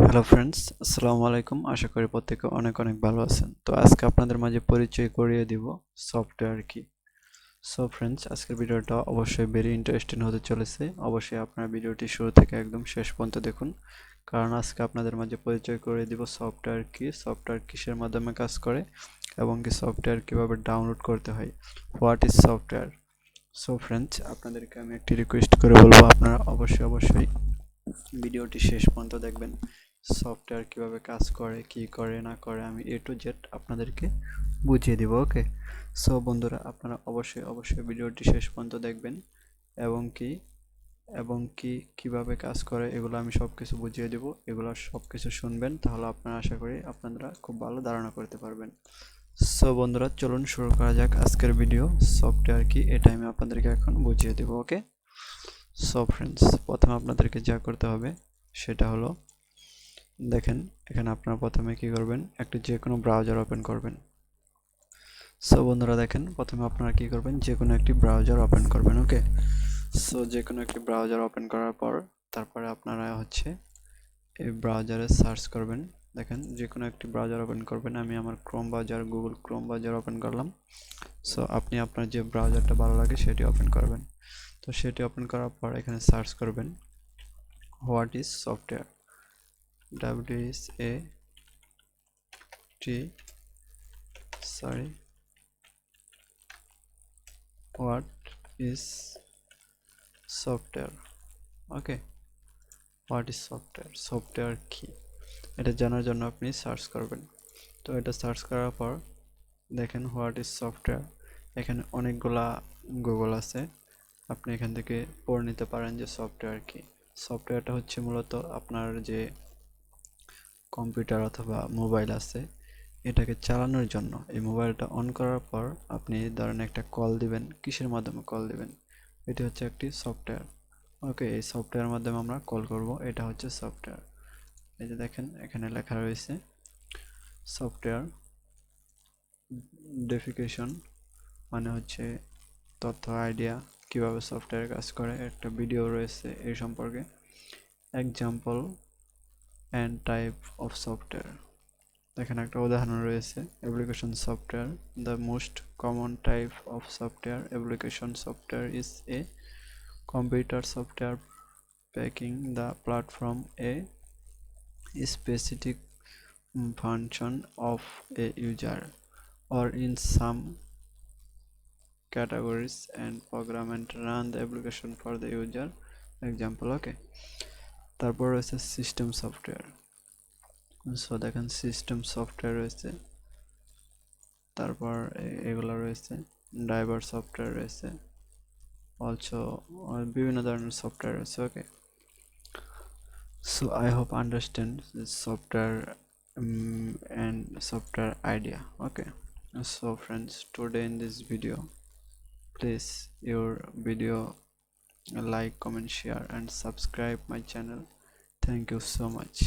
Hello friends, আসসালামু আলাইকুম। আশা করি প্রত্যেকে অনেক অনেক ভালো আছেন। তো আজকে আপনাদের মাঝে পরিচয় করিয়ে দিব সফটওয়্যার কি। সো ফ্রেন্ডস, আজকের ভিডিওটা অবশ্যই ভেরি ইন্টারেস্টিং হতে চলেছে। অবশ্যই আপনারা ভিডিওটি শুরু থেকে একদম শেষ পর্যন্ত দেখুন, কারণ আজকে আপনাদের মাঝে পরিচয় করিয়ে দিব সফটওয়্যার কি, সফটওয়্যার কিসের মাধ্যমে কাজ করে এবং কি সফটওয়্যার কিভাবে ডাউনলোড করতে হয়, what is software. So friends, আপনাদেরকে আমি একটি রিকোয়েস্ট করে বলবো, আপনারা অবশ্যই ভিডিওটি শেষ পর্যন্ত দেখবেন। সফটওয়্যার কিভাবে কাজ করে, কি করে না করে, আমি এ টু জেড আপনাদেরকে বুঝিয়ে দিব। ওকে, সো বন্ধুরা, আপনারা অবশ্যই ভিডিওটি শেষ পর্যন্ত দেখবেন এবং কি কিভাবে কাজ করে এগুলো আমি সব কিছু বুঝিয়ে দেব। এগুলো সব কিছু শুনবেন, তাহলে আপনারা আশা করি আপনারা খুব ভালো ধারণা করতে পারবেন। সো বন্ধুরা, চলুন শুরু করা যাক আজকের ভিডিও। সফটওয়্যার কি এটা আমি আপনাদেরকে এখন বুঝিয়ে দেব। ওকে, সো ফ্রেন্ডস, প্রথমে আপনাদেরকে যা করতে হবে সেটা হলো, দেখেন এখানে আপনারা প্রথমে কি করবেন, একটা যে কোনো ব্রাউজার ওপেন করবেন। সো বন্ধুরা দেখেন, প্রথমে আপনারা কি করবেন, যে কোনো একটি ব্রাউজার ওপেন করবেন। ওকে, সো যে কোনো একটি ব্রাউজার ওপেন করার পর তারপরে আপনারা হচ্ছে এই ব্রাউজারে সার্চ করবেন। দেখেন যে কোনো একটি ব্রাউজার ওপেন করবেন। আমি আমার Chrome browser, Google Chrome browser open করলাম। সো আপনি আপনার যে ব্রাউজারটা ভালো লাগে সেটি ওপেন করবেন। তো সেটি ওপেন করার পর এখানে সার্চ করবেন what is software, WSAT, sorry, what is software. Okay, what is software, software কি, এটা জানার জন্য আপনি সার্চ করবেন। তো এটা সার্চ করার পর দেখেন হোয়াট ইজ সফটওয়্যার, এখানে অনেকগুলা গুগল আছে, আপনি এখান থেকে পড়ে নিতে পারেন যে সফটওয়্যার কি। সফটওয়্যারটা হচ্ছে মূলত আপনার যে কম্পিউটার অথবা মোবাইল আছে, এটাকে চালানোর জন্য এই মোবাইলটা অন করার পর আপনি ধরেন একটা কল দিবেন, কিসের মাধ্যমে কল দিবেন, এটি হচ্ছে একটি সফটওয়্যার। ওকে, এই সফটওয়্যারের মাধ্যমে আমরা কল করব, এটা হচ্ছে সফটওয়্যার। এই যে দেখেন এখানে লেখা রয়েছে সফটওয়্যার ডেফিকেশন, মানে হচ্ছে তথ্য, আইডিয়া কিভাবে সফটওয়্যার কাজ করে, একটা ভিডিও রয়েছে এই সম্পর্কে, example and type of software. এখানে একটা উদাহরণ রয়েছে, application software, the most common type of software application software is a computer software packing the platform A specific function of a user or in some categories and program and run the application for the user, example. ওকে, তারপর রয়েছে system software. So দেখেন system software রয়েছে, তারপর এগুলো রয়েছে, driver software রয়েছে, also বিভিন্ন ধরনের সফটওয়্যার রয়েছে। ওকে, so I hope understand this software and software idea. Okay, so friends, today in this video, please your video like, comment, share and subscribe my channel. Thank you so much.